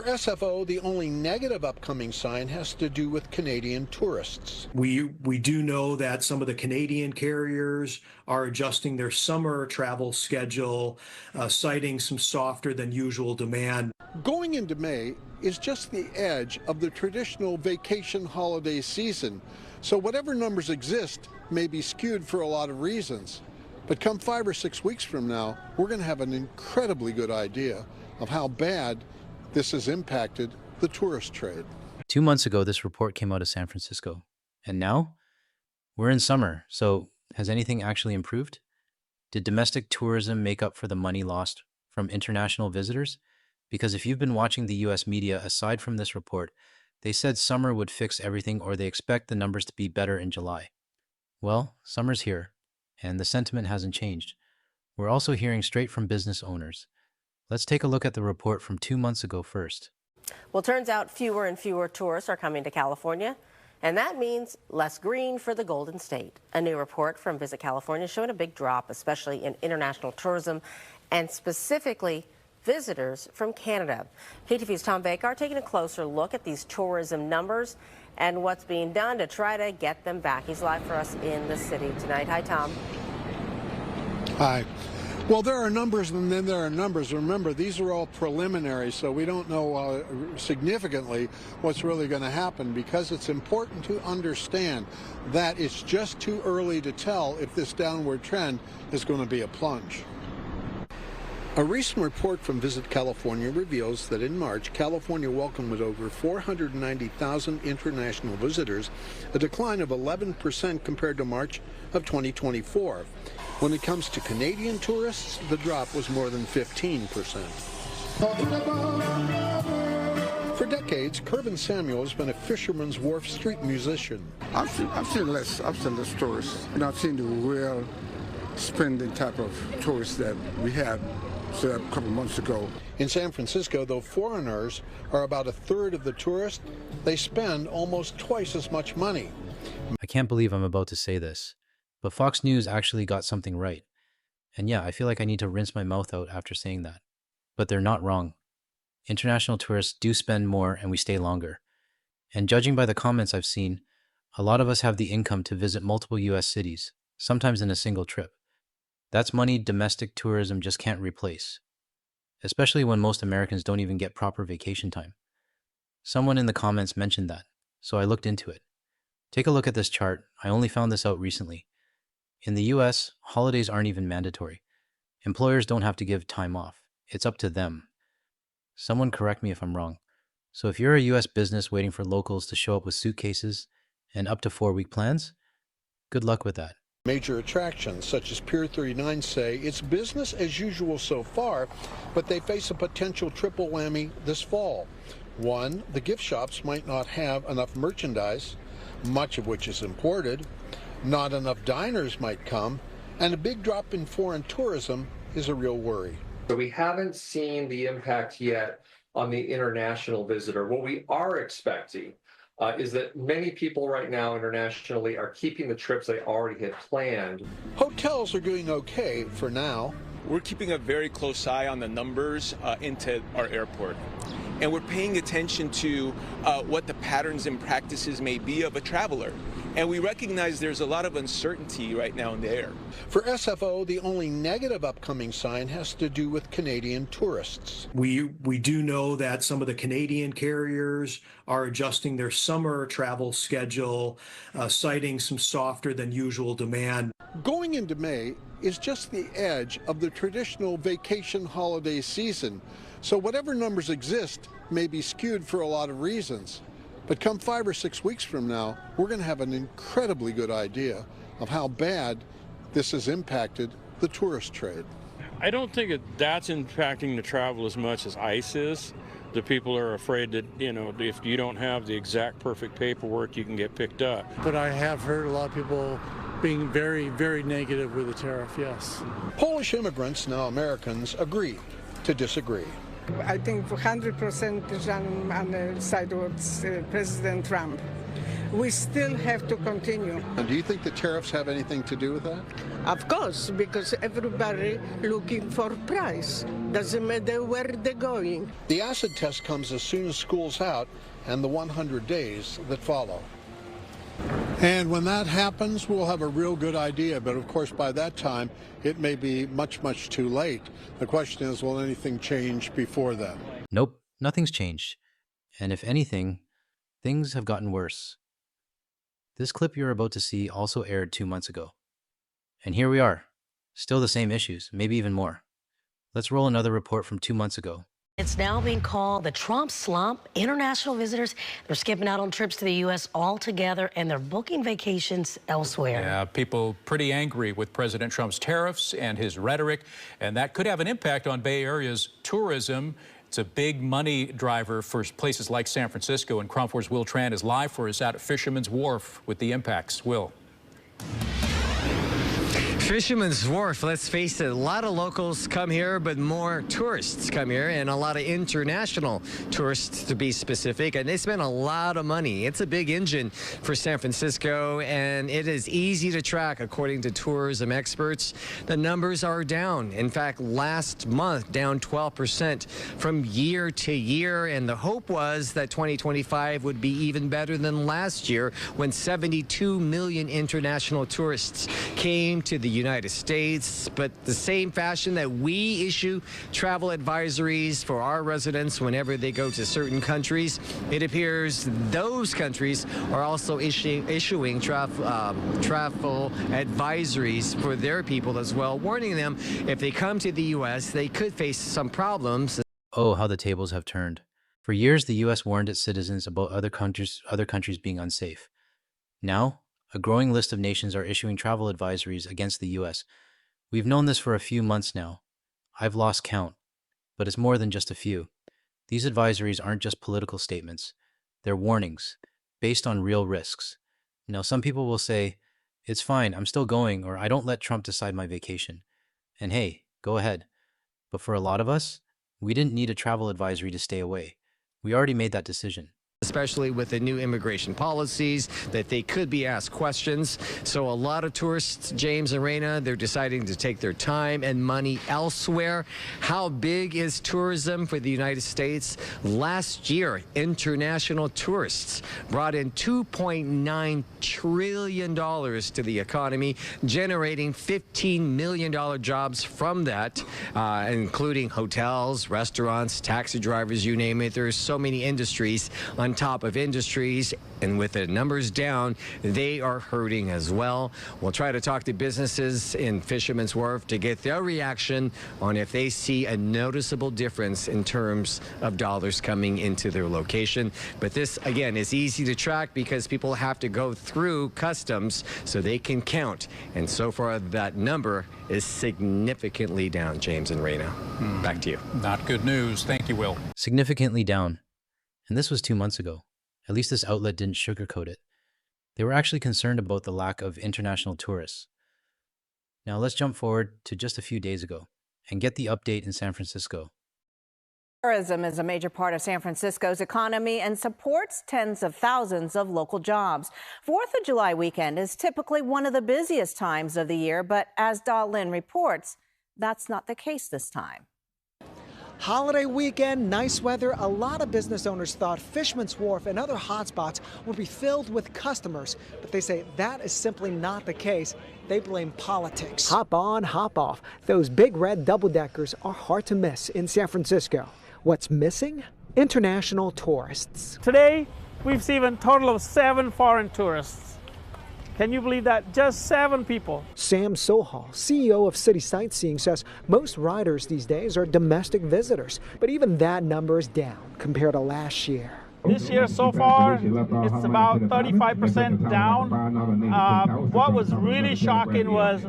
For SFO, the only negative upcoming sign has to do with Canadian tourists. We do know that some of the Canadian carriers are adjusting their summer travel schedule, citing some softer than usual demand. Going into May is just the edge of the traditional vacation holiday season, so whatever numbers exist may be skewed for a lot of reasons. But come 5 or 6 weeks from now, we're going to have an incredibly good idea of how bad this has impacted the tourist trade. 2 months ago, this report came out of San Francisco. And now, we're in summer, so has anything actually improved? Did domestic tourism make up for the money lost from international visitors? Because if you've been watching the US media, aside from this report, they said summer would fix everything or they expect the numbers to be better in July. Well, summer's here, and the sentiment hasn't changed. We're also hearing straight from business owners. Let's take a look at the report from 2 months ago first. Well, turns out fewer and fewer tourists are coming to California, and that means less green for the Golden State. A new report from Visit California showing a big drop, especially in international tourism, and specifically visitors from Canada. KTV's Tom Bakar taking a closer look at these tourism numbers and what's being done to try to get them back. He's live for us in the city tonight. Hi, Tom. Hi. Well, there are numbers and then there are numbers. Remember, these are all preliminary, so we don't know significantly what's really going to happen, because it's important to understand that it's just too early to tell if this downward trend is going to be a plunge. A recent report from Visit California reveals that in March, California welcomed over 490,000 international visitors, a decline of 11% compared to March of 2024. When it comes to Canadian tourists, the drop was more than 15%. For decades, Kerbin Samuel has been a Fisherman's Wharf street musician. I've seen less tourists. I've seen the real spending type of tourists that we had a couple months ago. In San Francisco, though foreigners are about a third of the tourists, they spend almost twice as much money. I can't believe I'm about to say this, but Fox News actually got something right. And yeah, I feel like I need to rinse my mouth out after saying that. But they're not wrong. International tourists do spend more and we stay longer. And judging by the comments I've seen, a lot of us have the income to visit multiple US cities, sometimes in a single trip. That's money domestic tourism just can't replace, especially when most Americans don't even get proper vacation time. Someone in the comments mentioned that, so I looked into it. Take a look at this chart. I only found this out recently. In the US, holidays aren't even mandatory. Employers don't have to give time off. It's up to them. Someone correct me if I'm wrong. So if you're a US business waiting for locals to show up with suitcases and up to 4-week plans, good luck with that. Major attractions such as Pier 39 say it's business as usual so far, but they face a potential triple whammy this fall. One, the gift shops might not have enough merchandise, much of which is imported. Not enough diners might come, and a big drop in foreign tourism is a real worry. So we haven't seen the impact yet on the international visitor. What we are expecting is that many people right now internationally are keeping the trips they already had planned. Hotels are doing okay for now. We're keeping a very close eye on the numbers into our airport. And we're paying attention to what the patterns and practices may be of a traveler. And we recognize there's a lot of uncertainty right now in the air. For SFO, the only negative upcoming sign has to do with Canadian tourists. We do know that some of the Canadian carriers are adjusting their summer travel schedule, citing some softer than usual demand. Going into May is just the edge of the traditional vacation holiday season, so whatever numbers exist may be skewed for a lot of reasons. But come 5 or 6 weeks from now, we're going to have an incredibly good idea of how bad this has impacted the tourist trade. I don't think that's impacting the travel as much as ICE is. The people are afraid that, if you don't have the exact perfect paperwork, you can get picked up. But I have heard a lot of people being very, very negative with the tariff, yes. Polish immigrants, now Americans, agree to disagree. I think 100% is on the side of President Trump. we still have to continue. And do you think the tariffs have anything to do with that? Of course, because everybody looking for price. Doesn't matter where they're going. The acid test comes as soon as school's out and the 100 days that follow. And when that happens, we'll have a real good idea. But of course, by that time, it may be much, much too late. The question is, will anything change before then? Nope, nothing's changed. And if anything, things have gotten worse. This clip you're about to see also aired 2 months ago. And here we are, still the same issues, maybe even more. Let's roll another report from 2 months ago. It's now being called the Trump slump. International visitors, they're skipping out on trips to the U.S. altogether, and they're booking vacations elsewhere. Yeah, people pretty angry with President Trump's tariffs and his rhetoric, and that could have an impact on Bay Area's tourism. It's a big money driver for places like San Francisco, and KRON 4's Will Tran is live for us out at Fisherman's Wharf with the impacts. Will. Fisherman's Wharf, let's face it, a lot of locals come here, but more tourists come here, and a lot of international tourists, to be specific, and they spend a lot of money. It's a big engine for San Francisco, and it is easy to track, according to tourism experts. The numbers are down. In fact, last month, down 12% from year to year, and the hope was that 2025 would be even better than last year, when 72 million international tourists came to the United States. But the same fashion that we issue travel advisories for our residents whenever they go to certain countries, it appears those countries are also issuing travel advisories for their people as well, warning them if they come to the U.S., they could face some problems. Oh, how the tables have turned. For years, the U.S. warned its citizens about other countries being unsafe. Now, a growing list of nations are issuing travel advisories against the U.S. We've known this for a few months now. I've lost count, but it's more than just a few. These advisories aren't just political statements. They're warnings, based on real risks. Now, some people will say, it's fine, I'm still going, or I don't let Trump decide my vacation. And hey, go ahead. But for a lot of us, we didn't need a travel advisory to stay away. We already made that decision. Especially with the new immigration policies, that they could be asked questions. So a lot of tourists, James and Reina, they're deciding to take their time and money elsewhere. How big is tourism for the United States? Last year, international tourists brought in $2.9 trillion to the economy, generating $15 million jobs from that, including hotels, restaurants, taxi drivers, you name it. There's so many industries on top of industries, and with the numbers down, they are hurting as well. We'll try to talk to businesses in Fisherman's Wharf to get their reaction on if they see a noticeable difference in terms of dollars coming into their location. But this, again, is easy to track because people have to go through customs so they can count. And so far, that number is significantly down, James and Reina. Back to you. Not good news. Thank you, Will. Significantly down. And this was 2 months ago. At least this outlet didn't sugarcoat it. They were actually concerned about the lack of international tourists. Now let's jump forward to just a few days ago and get the update in San Francisco. Tourism is a major part of San Francisco's economy and supports tens of thousands of local jobs. 4th of July weekend is typically one of the busiest times of the year, but as Da Lin reports, that's not the case this time. Holiday weekend, nice weather. A lot of business owners thought Fisherman's Wharf and other hotspots would be filled with customers, but they say that is simply not the case. They blame politics. Hop on, hop off. Those big red double-deckers are hard to miss in San Francisco. What's missing? International tourists. Today, we've seen a total of 7 foreign tourists. Can you believe that? Just 7 people. Sam Sohal, CEO of City Sightseeing, says most riders these days are domestic visitors, but even that number is down compared to last year. This year so far, it's about 35% down. What was really shocking was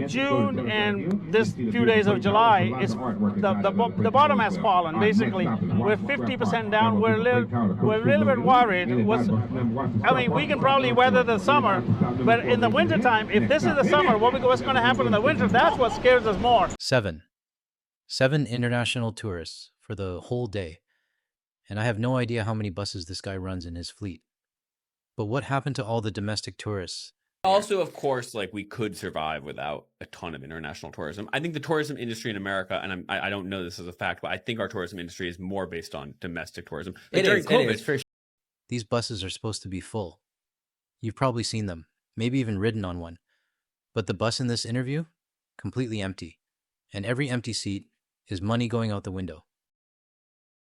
June and this few days of July, the bottom has fallen, basically. We're 50% down. We're a little bit worried. I mean, we can probably weather the summer, but in the wintertime, if this is the summer, what's going to happen in the winter, that's what scares us more. 7 international tourists for the whole day. And I have no idea how many buses this guy runs in his fleet. But what happened to all the domestic tourists? Also, of course, like we could survive without a ton of international tourism. I think the tourism industry in America, and I don't know this as a fact, but I think our tourism industry is more based on domestic tourism. Like during COVID, These buses are supposed to be full. You've probably seen them, maybe even ridden on one. But the bus in this interview, completely empty. And every empty seat is money going out the window.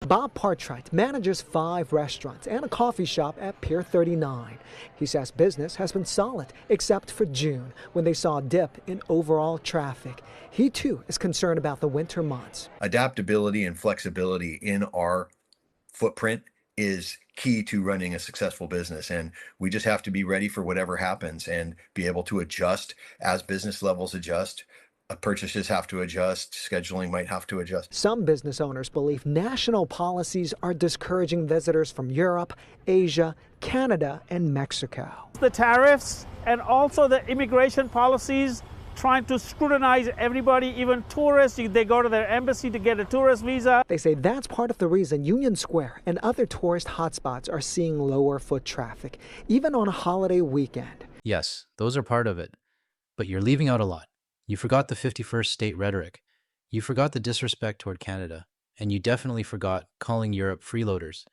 Bob Partwright manages 5 restaurants and a coffee shop at Pier 39. He says business has been solid, except for June, when they saw a dip in overall traffic. He, too, is concerned about the winter months. Adaptability and flexibility in our footprint is key to running a successful business, and we just have to be ready for whatever happens and be able to adjust as business levels adjust. Purchases have to adjust, scheduling might have to adjust. Some business owners believe national policies are discouraging visitors from Europe, Asia, Canada, and Mexico. The tariffs and also the immigration policies trying to scrutinize everybody, even tourists. They go to their embassy to get a tourist visa. They say that's part of the reason Union Square and other tourist hotspots are seeing lower foot traffic, even on a holiday weekend. Yes, those are part of it. But you're leaving out a lot. You forgot the 51st state rhetoric. You forgot the disrespect toward Canada. And you definitely forgot calling Europe freeloaders.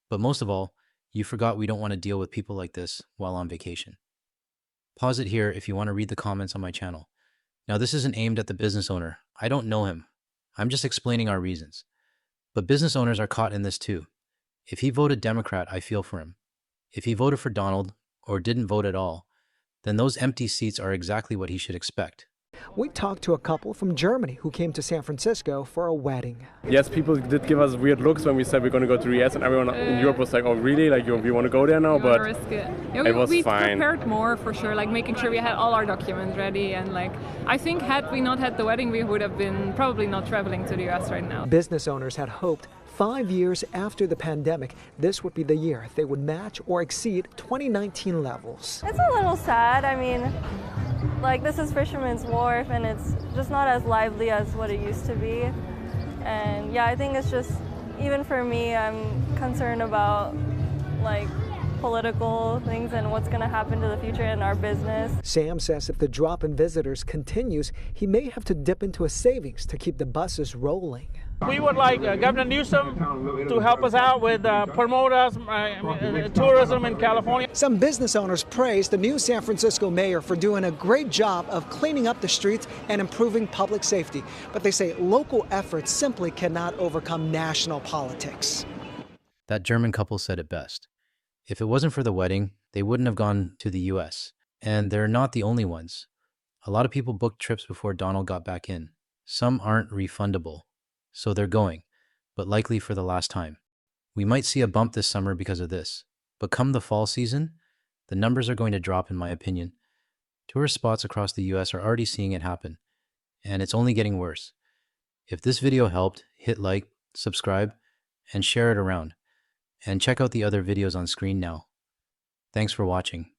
But most of all, you forgot we don't want to deal with people like this while on vacation. Pause it here if you want to read the comments on my channel. Now, this isn't aimed at the business owner. I don't know him. I'm just explaining our reasons. But business owners are caught in this too. If he voted Democrat, I feel for him. If he voted for Donald, or didn't vote at all, then those empty seats are exactly what he should expect. We talked to a couple from Germany who came to San Francisco for a wedding. Yes, people did give us weird looks when we said we're going to go to the US, and everyone in Europe was like, oh really, like we want to go there now, but risk it. Yeah, it was we fine. Prepared more for sure, like making sure we had all our documents ready, and like I think had we not had the wedding, we would have been probably not traveling to the US right now. Business owners had hoped 5 years after the pandemic, this would be the year they would match or exceed 2019 levels. It's a little sad. I mean, like this is Fisherman's Wharf and it's just not as lively as what it used to be. And yeah, I think it's just, even for me, I'm concerned about like political things and what's going to happen to the future in our business. Sam says if the drop in visitors continues, he may have to dip into his savings to keep the buses rolling. We would like Governor Newsom to help us out with promote us tourism in California. Some business owners praised the new San Francisco mayor for doing a great job of cleaning up the streets and improving public safety. But they say local efforts simply cannot overcome national politics. That German couple said it best. If it wasn't for the wedding, they wouldn't have gone to the US. And they're not the only ones. A lot of people booked trips before Donald got back in. Some aren't refundable. So they're going, but likely for the last time. We might see a bump this summer because of this, but come the fall season, the numbers are going to drop in my opinion. Tourist spots across the US are already seeing it happen, and it's only getting worse. If this video helped, hit like, subscribe, and share it around. And check out the other videos on screen now. Thanks for watching.